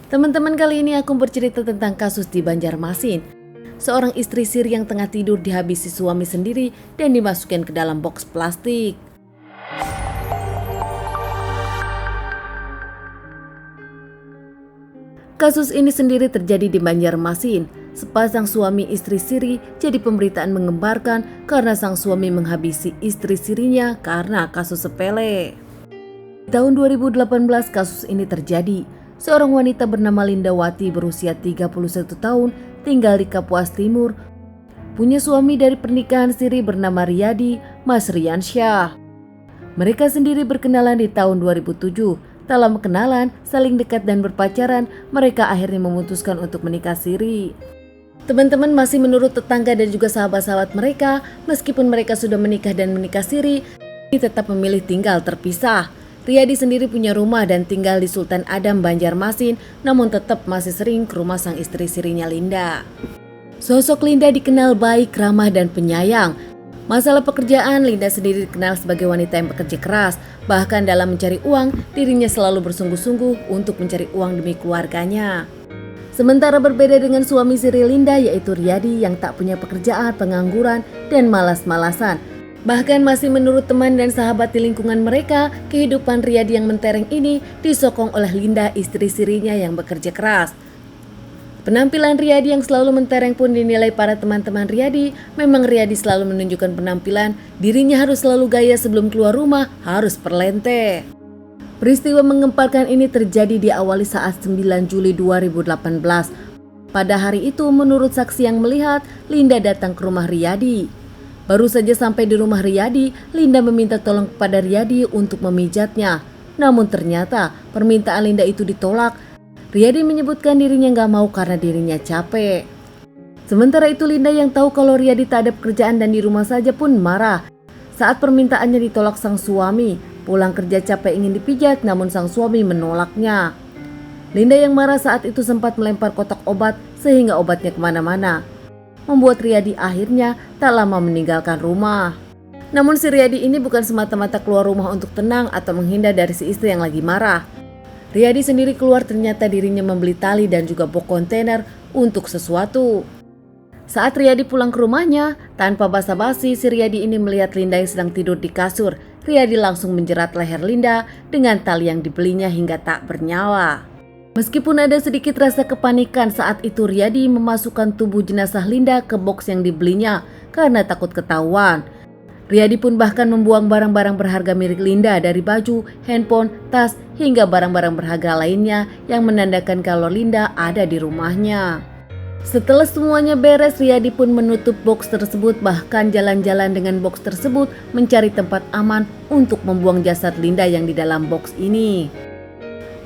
Teman-teman, kali ini aku bercerita tentang kasus di Banjarmasin. Seorang istri siri yang tengah tidur dihabisi suami sendiri dan dimasukkan ke dalam box plastik. Kasus ini sendiri terjadi di Banjarmasin. Sepasang suami istri siri jadi pemberitaan mengembarkan karena sang suami menghabisi istri sirinya karena kasus sepele. Tahun 2018 kasus ini terjadi. Seorang wanita bernama Lindawati berusia 31 tahun tinggal di Kapuas Timur. Punya suami dari pernikahan siri bernama Riyadi, Mas Riansyah. Mereka sendiri berkenalan di tahun 2007. Dalam kenalan, saling dekat dan berpacaran, mereka akhirnya memutuskan untuk menikah siri. Teman-teman, masih menurut tetangga dan juga sahabat-sahabat mereka, meskipun mereka sudah menikah dan menikah siri, tetap memilih tinggal terpisah. Riyadi sendiri punya rumah dan tinggal di Sultan Adam, Banjarmasin, namun tetap masih sering ke rumah sang istri sirinya Linda. Sosok Linda dikenal baik, ramah, dan penyayang. Masalah pekerjaan, Linda sendiri dikenal sebagai wanita yang bekerja keras. Bahkan dalam mencari uang, dirinya selalu bersungguh-sungguh untuk mencari uang demi keluarganya. Sementara berbeda dengan suami siri Linda, yaitu Riyadi yang tak punya pekerjaan, pengangguran, dan malas-malasan. Bahkan masih menurut teman dan sahabat di lingkungan mereka, kehidupan Riyadi yang mentereng ini disokong oleh Linda, istri sirinya yang bekerja keras. Penampilan Riyadi yang selalu mentereng pun dinilai para teman-teman Riyadi. Memang Riyadi selalu menunjukkan penampilan, dirinya harus selalu gaya sebelum keluar rumah, harus perlente. Peristiwa menggemparkan ini terjadi diawali saat 9 Juli 2018. Pada hari itu menurut saksi yang melihat, Linda datang ke rumah Riyadi. Baru saja sampai di rumah Riyadi, Linda meminta tolong kepada Riyadi untuk memijatnya. Namun ternyata permintaan Linda itu ditolak. Riyadi menyebutkan dirinya gak mau karena dirinya capek. Sementara itu Linda yang tahu kalau Riyadi tak ada pekerjaan dan di rumah saja pun marah. Saat permintaannya ditolak sang suami, pulang kerja capek ingin dipijat namun sang suami menolaknya. Linda yang marah saat itu sempat melempar kotak obat sehingga obatnya kemana-mana. Membuat Riyadi akhirnya tak lama meninggalkan rumah. Namun si Riyadi ini bukan semata-mata keluar rumah untuk tenang atau menghindar dari si istri yang lagi marah. Riyadi sendiri keluar ternyata dirinya membeli tali dan juga box kontainer untuk sesuatu. Saat Riyadi pulang ke rumahnya, tanpa basa-basi si Riyadi ini melihat Linda yang sedang tidur di kasur. Riyadi langsung menjerat leher Linda dengan tali yang dibelinya hingga tak bernyawa. Meskipun ada sedikit rasa kepanikan saat itu, Riyadi memasukkan tubuh jenazah Linda ke box yang dibelinya karena takut ketahuan. Riyadi pun bahkan membuang barang-barang berharga milik Linda dari baju, handphone, tas, hingga barang-barang berharga lainnya yang menandakan kalau Linda ada di rumahnya. Setelah semuanya beres, Riyadi pun menutup box tersebut, bahkan jalan-jalan dengan box tersebut mencari tempat aman untuk membuang jasad Linda yang di dalam box ini.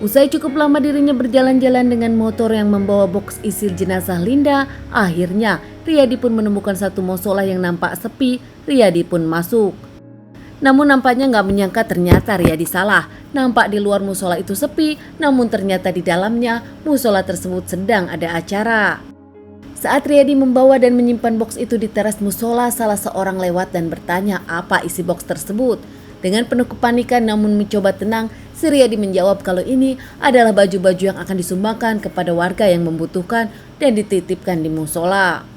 Usai cukup lama dirinya berjalan-jalan dengan motor yang membawa box isi jenazah Linda, akhirnya Riyadi pun menemukan satu musola yang nampak sepi. Riyadi pun masuk. Namun nampaknya gak menyangka ternyata Riyadi salah. Nampak di luar musola itu sepi, namun ternyata di dalamnya musola tersebut sedang ada acara. Saat Riyadi membawa dan menyimpan box itu di teras musola, salah seorang lewat dan bertanya apa isi box tersebut. Dengan penuh kepanikan namun mencoba tenang, si Riyadi menjawab kalau ini adalah baju-baju yang akan disumbangkan kepada warga yang membutuhkan dan dititipkan di musola.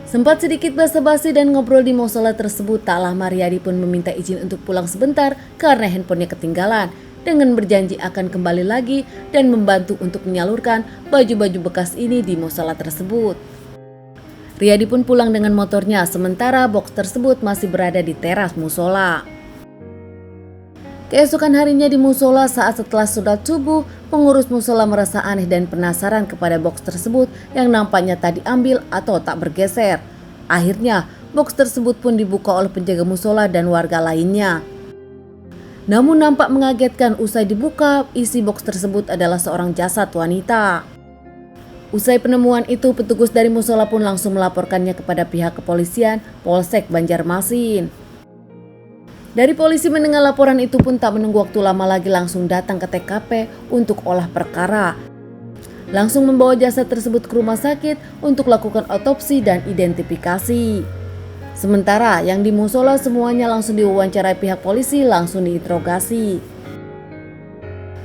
Sempat sedikit basa-basi dan ngobrol di musola tersebut, tak lama Riyadi pun meminta izin untuk pulang sebentar karena handphonenya ketinggalan. Dengan berjanji akan kembali lagi dan membantu untuk menyalurkan baju-baju bekas ini di musola tersebut. Riyadi pun pulang dengan motornya, sementara box tersebut masih berada di teras musola. Keesokan harinya di musola, saat setelah sholat subuh, pengurus musola merasa aneh dan penasaran kepada box tersebut yang nampaknya tak diambil atau tak bergeser. Akhirnya, box tersebut pun dibuka oleh penjaga musola dan warga lainnya. Namun nampak mengagetkan, usai dibuka, isi box tersebut adalah seorang jasad wanita. Usai penemuan itu, petugas dari musola pun langsung melaporkannya kepada pihak kepolisian Polsek Banjarmasin. Dari polisi mendengar laporan itu pun tak menunggu waktu lama lagi langsung datang ke TKP untuk olah perkara. Langsung membawa jasad tersebut ke rumah sakit untuk lakukan otopsi dan identifikasi. Sementara yang di musola semuanya langsung diwawancarai pihak polisi, langsung diinterogasi.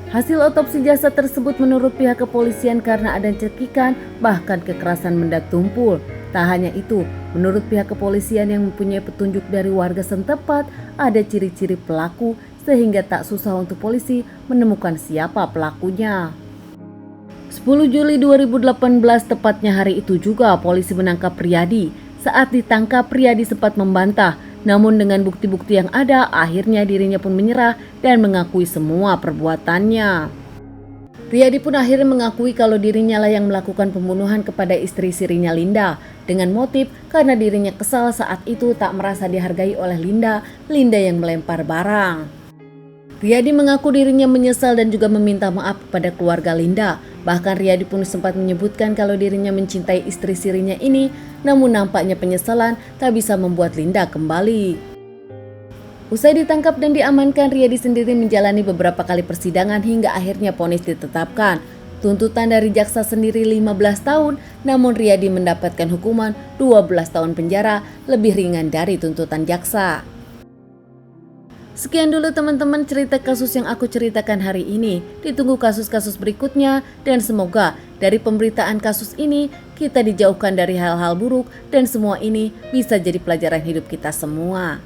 Hasil otopsi jasad tersebut menurut pihak kepolisian karena ada cekikan bahkan kekerasan mendak tumpul. Tak hanya itu, menurut pihak kepolisian yang mempunyai petunjuk dari warga setempat, ada ciri-ciri pelaku sehingga tak susah untuk polisi menemukan siapa pelakunya. 10 Juli 2018 tepatnya hari itu juga polisi menangkap Riyadi. Saat ditangkap Riyadi sempat membantah, namun dengan bukti-bukti yang ada akhirnya dirinya pun menyerah dan mengakui semua perbuatannya. Riyadi pun akhirnya mengakui kalau dirinya lah yang melakukan pembunuhan kepada istri sirinya Linda dengan motif karena dirinya kesal saat itu tak merasa dihargai oleh Linda yang melempar barang. Riyadi mengaku dirinya menyesal dan juga meminta maaf kepada keluarga Linda. Bahkan Riyadi pun sempat menyebutkan kalau dirinya mencintai istri sirinya ini, namun nampaknya penyesalan tak bisa membuat Linda kembali. Usai ditangkap dan diamankan, Riyadi sendiri menjalani beberapa kali persidangan hingga akhirnya vonis ditetapkan. Tuntutan dari jaksa sendiri 15 tahun, namun Riyadi mendapatkan hukuman 12 tahun penjara, lebih ringan dari tuntutan jaksa. Sekian dulu teman-teman cerita kasus yang aku ceritakan hari ini. Ditunggu kasus-kasus berikutnya dan semoga dari pemberitaan kasus ini kita dijauhkan dari hal-hal buruk dan semua ini bisa jadi pelajaran hidup kita semua.